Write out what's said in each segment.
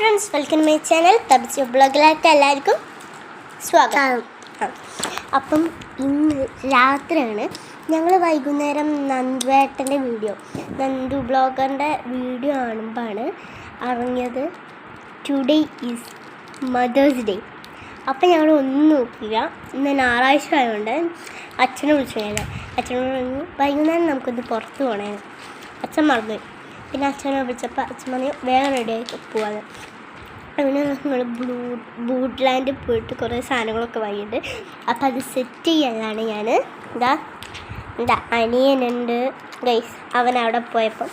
Friends, welcome my channel തബിച്ചു ബ്ലോഗിലായിട്ട് എല്ലാവർക്കും സ്വാഗതം. അപ്പം ഇന്ന് രാത്രിയാണ് ഞങ്ങൾ വൈകുന്നേരം നന്ദുവേട്ടൻ്റെ നന്ദു ബ്ലോഗറിൻ്റെ വീഡിയോ കാണുമ്പോഴാണ് അറിഞ്ഞത് ടുഡേ ഈസ് മദേഴ്സ് ഡേ. അപ്പം ഞങ്ങൾ ഒന്നും നോക്കില്ല. ഇന്ന് ഞായറാഴ്ച ആയതുകൊണ്ട് അച്ഛനെ വിളിച്ചു. അച്ഛനോട് പറഞ്ഞു വൈകുന്നേരം നമുക്കൊന്ന് പുറത്ത് പോകണേ. അച്ഛൻ മറന്നു. പിന്നെ അച്ഛനെ വിളിച്ചപ്പോൾ അച്ഛൻ പറഞ്ഞു വേഗം റെഡിയായി പോവാതെ. അങ്ങനെ നമ്മൾ ബൂട്ട് ലാൻഡിൽ പോയിട്ട് കുറേ സാധനങ്ങളൊക്കെ വാങ്ങിയിട്ട് അപ്പം അത് സെറ്റ് ചെയ്യാനാണ് ഞാൻ എന്താ അനിയനുണ്ട് ഗൈസ്. അവൻ അവിടെ പോയപ്പം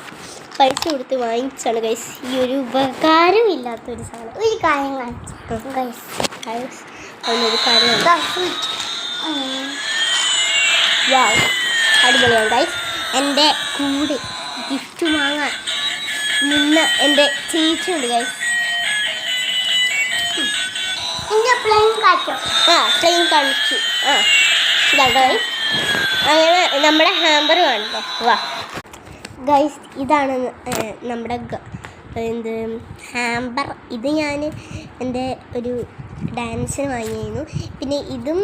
പൈസ കൊടുത്ത് വാങ്ങിച്ചാണ് ഗൈസ് ഈ ഒരു ഉപകാരമില്ലാത്തൊരു സാധനം. ഒരു കാര്യം കാണിച്ചു ഗൈസ്. അതിനൊരു കാര്യമുണ്ട്. അടിപൊളിയാണ് ഗൈസ്. എൻ്റെ കൂടെ ഗിഫ്റ്റ് വാങ്ങാൻ നിന്ന എൻ്റെ ചേച്ചിയുണ്ട് ഗൈസ്. പ്ലെയിൻ കാണിച്ചു. ഇതാ ഗൈസ്. അങ്ങനെ നമ്മുടെ ഹാമ്പർ കാണുമോ? വാ ഗൈസ്, ഇതാണ് നമ്മുടെ ഹാമ്പർ. ഇത് ഞാൻ എൻ്റെ ഒരു ഡാൻസിന് വാങ്ങിയിരുന്നു. പിന്നെ ഇതും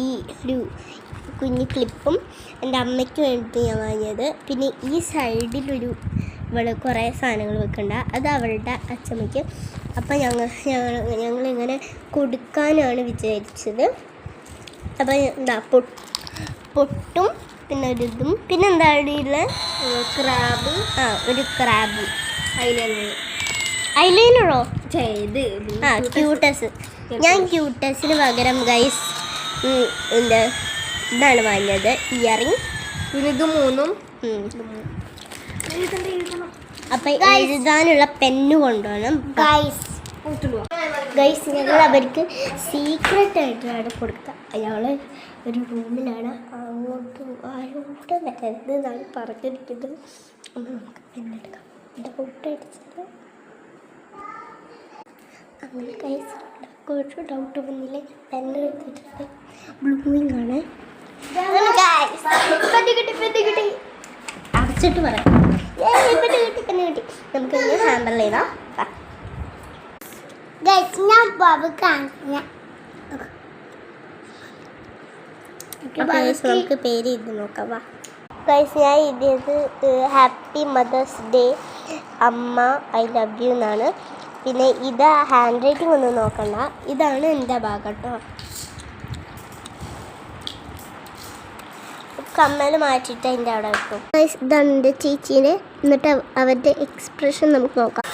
ഈ ഒരു കുഞ്ഞ് ക്ലിപ്പും എൻ്റെ അമ്മയ്ക്ക് വേണ്ടിയിട്ട് ഞാൻ വാങ്ങിയത്. പിന്നെ ഈ സൈഡിലൊരു കുറേ സാധനങ്ങൾ വെക്കണ്ട, അത് അവളുടെ അച്ഛമ്മയ്ക്ക്. അപ്പം ഞങ്ങളിങ്ങനെ കൊടുക്കാനാണ് വിചാരിച്ചത്. അപ്പം എന്താ പൊട്ടും പിന്നെ ഒരിതും പിന്നെ എന്താ അടിയുള്ള ക്രാബ്. ഒരു ക്രാബ് ഐലൈനറോ ക്യൂട്ടസ്. ഞാൻ ക്യൂട്ടസിന് പകരം ഗൈസ് ഇതാണ് വാങ്ങിയത്, ഇയറിങ്. ഇത് മൂന്നും. അപ്പം എഴുതാനുള്ള പെന്ന് കൊണ്ടുപോകണം ഗൈസ്. ഞങ്ങൾ അവർക്ക് സീക്രട്ടായിട്ടാണ് കൊടുക്കുക. അയാൾ ഒരു റൂമിലാണ്, അങ്ങോട്ടും ആരോട്ടും വരരുത് എന്നാണ് പറഞ്ഞിരിക്കുന്നത്. അപ്പം നമുക്ക് പെണ്ണെടുക്കാം. എൻ്റെ ഫോട്ടോ അടിച്ചത് അങ്ങനെ ഗൈസ്. ഒരു ഡൗട്ട് വന്നില്ലേ, പെണ്ണ് എടുത്തിട്ടുണ്ട്. ബ്ലൂയിങ് ആണ്. അടച്ചിട്ട് പറയാം. പെണ്ണ് കിട്ടി. നമുക്ക് ഹാമ്പറിൽ ചെയ്താൽ നമുക്ക് പേര് ഇത് നോക്കാം. വാ ഗൈസ്, ഞാൻ എഴുതിയത് ഹാപ്പി മദേഴ്സ് ഡേ അമ്മ, ഐ ലവ് യു എന്നാണ്. പിന്നെ ഇത് ഹാൻഡ് റൈറ്റിംഗ് ഒന്നും നോക്കണ്ട, ഇതാണ് എൻ്റെ ഭാഗം കേട്ടോ. കമ്മൽ മാറ്റിയിട്ട് അതിൻ്റെ അവിടെ വെക്കും ഗൈസ്. ഇതാണ് എൻ്റെ ചേച്ചീനെ. എന്നിട്ട് അവരുടെ എക്സ്പ്രഷൻ നമുക്ക് നോക്കാം.